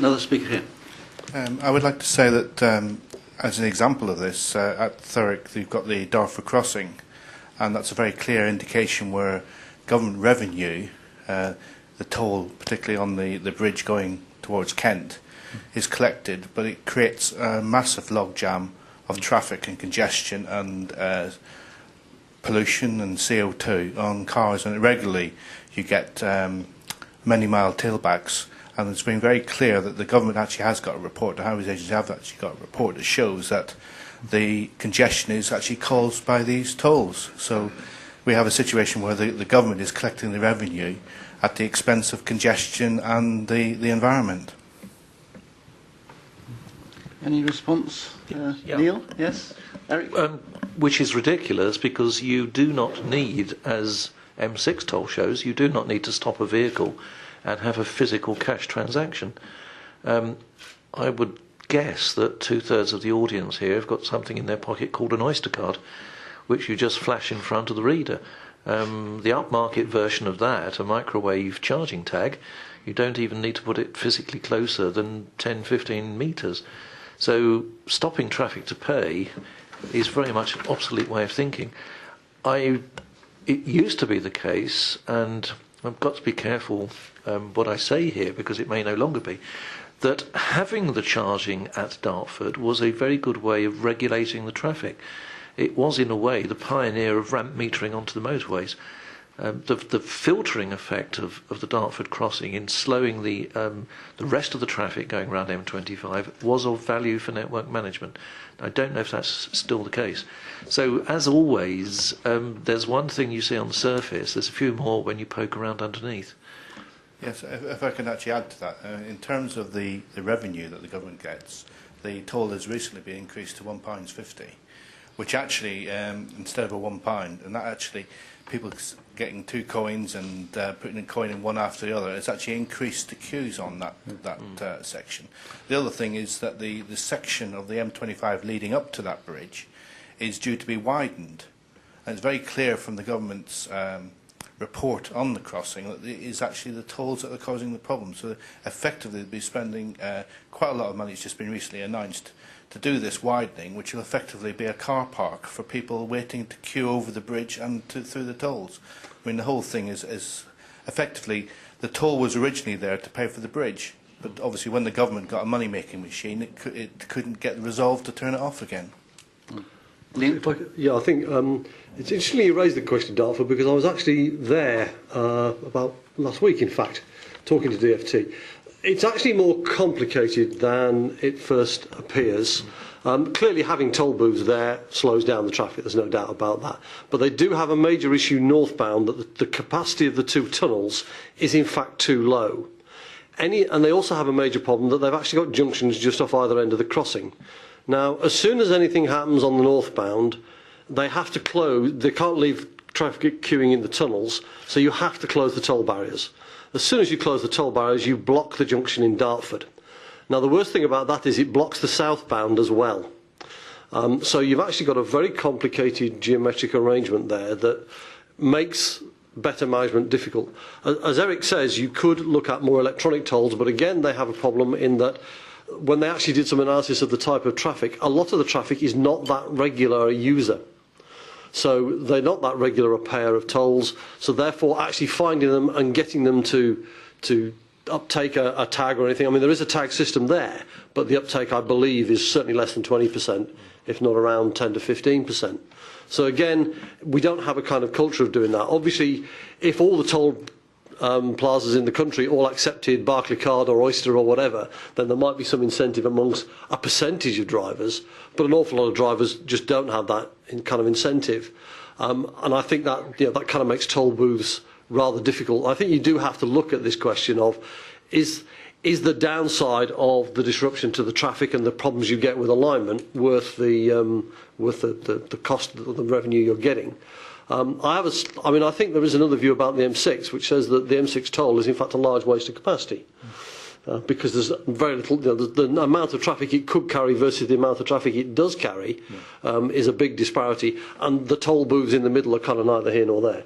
Another speaker here. I would like to say that, as an example of this, at Thurrock you've got the Dartford crossing, and that's a very clear indication where government revenue, the toll, particularly on the bridge going towards Kent, is collected, but it creates a massive logjam of traffic and congestion and pollution and CO2 on cars, and regularly you get many mile tailbacks. And it's been very clear that the government actually has got a report, the highways agency have actually got a report that shows that the congestion is actually caused by these tolls. So we have a situation where the government is collecting the revenue at the expense of congestion and the environment. Any response? Yeah. Neil? Yes? Eric? Which is ridiculous, because you do not need, as M6 toll shows, you do not need to stop a vehicle and have a physical cash transaction. I would guess that 2/3 of the audience here have got something in their pocket called an Oyster card, which you just flash in front of the reader. The upmarket version of that, a microwave charging tag, you don't even need to put it physically closer than 10-15 metres. So stopping traffic to pay is very much an obsolete way of thinking. It used to be the case, and I've got to be careful what I say here, because it may no longer be, that having the charging at Dartford was a very good way of regulating the traffic. It was, in a way, the pioneer of ramp metering onto the motorways. The filtering effect of the Dartford crossing in slowing the rest of the traffic going around M25 was of value for network management. I don't know if that's still the case. So, as always, there's one thing you see on the surface, there's a few more when you poke around underneath. Yes, if I can actually add to that, in terms of the revenue that the government gets, the toll has recently been increased to £1.50, which actually, instead of a £1, and that actually, people getting 2 coins and putting a coin in one after the other, it's actually increased the queues on that section. The other thing is that the section of the M25 leading up to that bridge is due to be widened, and it's very clear from the government's report on the crossing that it is actually the tolls that are causing the problem. So effectively they'll be spending quite a lot of money, it's just been recently announced, to do this widening, which will effectively be a car park for people waiting to queue over the bridge and through the tolls. I mean, the whole thing is effectively, the toll was originally there to pay for the bridge, but obviously when the government got a money-making machine, it couldn't get the resolve to turn it off again. I think it's interesting you raised the question, Dartford, because I was actually there about last week, in fact, talking to DFT. It's actually more complicated than it first appears. Clearly having toll booths there slows down the traffic, there's no doubt about that. But they do have a major issue northbound, that the capacity of the 2 tunnels is in fact too low. And they also have a major problem that they've actually got junctions just off either end of the crossing. Now, as soon as anything happens on the northbound, they have to close, they can't leave traffic queuing in the tunnels, so you have to close the toll barriers. As soon as you close the toll barriers, you block the junction in Dartford. Now, the worst thing about that is it blocks the southbound as well. So you've actually got a very complicated geometric arrangement there that makes better management difficult. As Eric says, you could look at more electronic tolls, but again, they have a problem in that when they actually did some analysis of the type of traffic, a lot of the traffic is not that regular a user. So they're not that regular a payer of tolls, so therefore actually finding them and getting them to uptake a tag or anything. I mean, there is a tag system there, but the uptake, I believe, is certainly less than 20%, if not around 10 to 15%. So again, we don't have a kind of culture of doing that. Obviously, if all the toll plazas in the country all accepted Barclaycard or Oyster or whatever, then there might be some incentive amongst a percentage of drivers, but an awful lot of drivers just don't have that kind of incentive. And I think that, that kind of makes toll booths rather difficult. I think you do have to look at this question of, is the downside of the disruption to the traffic and the problems you get with alignment worth the cost of the revenue you're getting? I think there is another view about the M6, which says that the M6 toll is in fact a large waste of capacity, because there's very little. The amount of traffic it could carry versus the amount of traffic it does carry is a big disparity, and the toll booths in the middle are kind of neither here nor there.